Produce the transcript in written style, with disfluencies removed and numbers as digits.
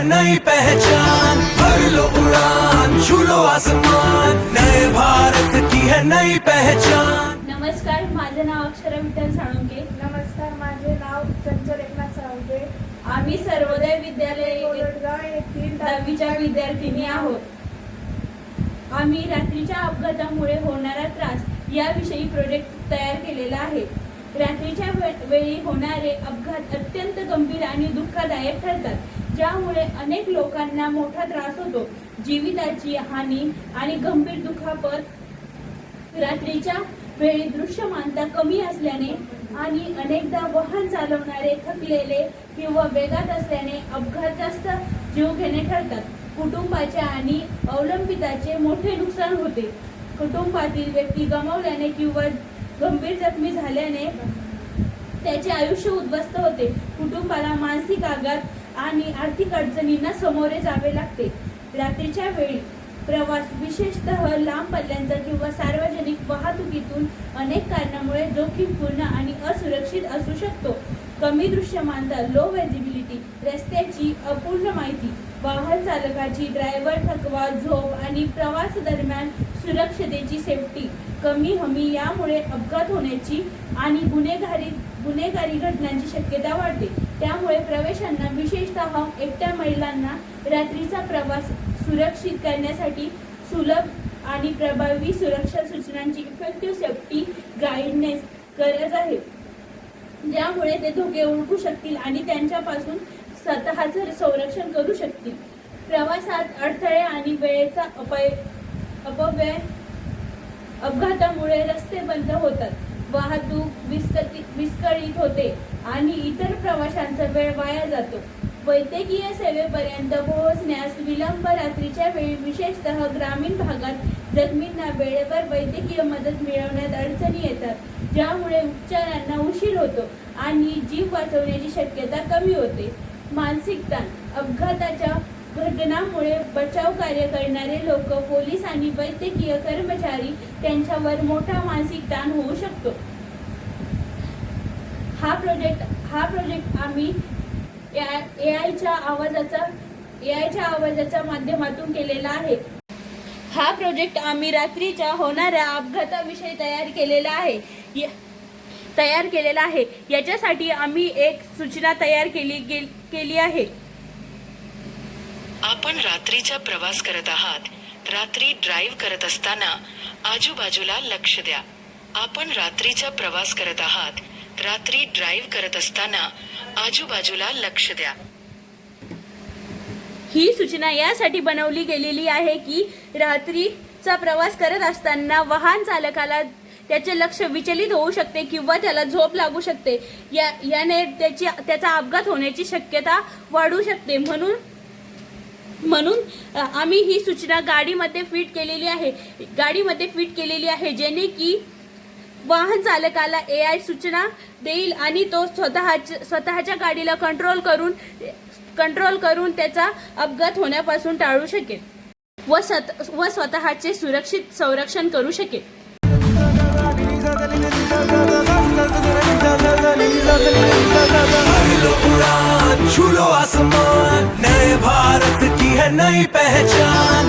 नई पहचान, भर लो उड़ान, छू लो आसमान, नए भारत की है नई पहचान। नमस्कार, माझे नाव अक्षरा विठ्ठल साळुंके. नमस्कार, माझे नाव चंचल एकनाथ साळुंके. आम्ही सर्वोदय विद्यालय कोलटगाव येथील 10वीच्या विद्यार्थिनी आहोत. आम्ही रात्रीच्या अपघातामुळे होणारा त्रास याविषयी प्रोजेक्ट तयार केलेला आहे. रात्रीच्या वेळी होणारे अपघात अत्यंत गंभीर आणि दुःखदायक ठरतात, ज्यामुळे अनेक लोकांना मोठा त्रास होतो. जीविताची हानी आणि गंभीर दुखापत. रात्रीच्या वेळी दृश्यमानता कमी असल्याने आणि अनेकदा वाहन चालवणारे थकलेले किंवा वेगात असल्याने अपघात जास्त जीवघेणे ठरतात. कुटुंबाचे आणि अवलंबिताचे मोठे नुकसान होते. कुटुंबातील व्यक्ती गमावल्याने किंवा गंभीर जखमी झाल्याने त्याचे आयुष्य उद्ध्वस्त होते. कुटुंबाला मानसिक आघात आणि आर्थिक अडचणींना सामोरे जावे लागते. रात्रीच्या वेळी प्रवास, विशेषतः लांब पल्ल्यांचा किंवा सार्वजनिक वाहतुकीतून अनेक कारणामुळे जोखीमपूर्ण आणि असुरक्षित असू शकतो. कमी दृश्यमानता, लो व्हिजिबिलिटी, रस्त्याची अपूर्ण माहिती, वाहन चालकाची ड्रायव्हर थकवा, झोप आणि प्रवास दरम्यान सुरक्षतेची सेफ्टी कमी हमी यामुळे अपघात होण्याची आणि गुन्हेगारी घटनांची शक्यता वाढते. त्यामुळे प्रवाशांना, विशेषतः एकट्या महिलांना रात्रीचा प्रवास सुरक्षित करण्यासाठी सुलभ आणि प्रभावी सुरक्षा सूचनांची इफेक्टिव्ह सेफ्टी गाईडनेस गरज आहे, ज्यामुळे ते धोके ओळखू शकतील आणि त्यांच्यापासून स्वतःचे संरक्षण करू शकतील. प्रवासात अडथळे आणि वेळेचा अपव्यय. अपघातामुळे रस्ते बंद होतात, वाहतूक विस्कळीत होते आणि इतर प्रवाशांचा वेळ वाया जातो. वैद्यकीय सेवेपर्यंत पोहोचण्यास विलंब. रात्रीच्या वेळी विशेषतः ग्रामीण भागात जखमींना वेळेवर वैद्यकीय मदत मिळवण्यात अडचणी येतात, ज्यामुळे उपचारांना उशीर होतो आणि जीव वाचवण्याची शक्यता कमी होते. मानसिक ताण. अपघाताच्या घटनांमुळे बचाव कार्य करणारे लोक, पोलीस आणि वैद्यकीय कर्मचारी त्यांच्यावर मोठा मानसिक ताण होऊ शकतो. हा प्रोजेक्ट आम्ही एआयच्या आवाजाच्या माध्यमातून केलेला आहे. हा प्रोजेक्ट आम्ही रात्रीच्या होणाऱ्या अपघाताविषयी तयार केलेला आहे. याच्यासाठी आम्ही एक सूचना तयार केली आहे. आपण रात्रीचा प्रवास करत आहात. रात्री ड्राईव्ह करत असताना आजूबाजूला लक्ष द्या. आपण रात्रीचा प्रवास करत आहात. रात्री ड्राईव्ह करत असताना आजूबाजूला लक्ष द्या. ही सूचना यासाठी बनवली गेलेली आहे की रात्रीचा प्रवास करत असताना वाहन चालकाला त्याचे लक्ष विचलित होऊ शकते किंवा त्याला झोप लागू शकते. याने त्याचा अपघात होण्याची शक्यता वाढू शकते. म्हणून आम्ही ही सूचना गाडीमध्ये फिट केलेली आहे, जेणे की वाहन चालकाला एआय सूचना देईल आणि तो स्वतःच्या गाडीला कंट्रोल करून त्याचा अपघात होण्यापासून टाळू शकेल व स्वतःचे सुरक्षित संरक्षण करू शकेल. भर लो उड़ान, छू लो आसमान, नए भारत की है नई पहचान.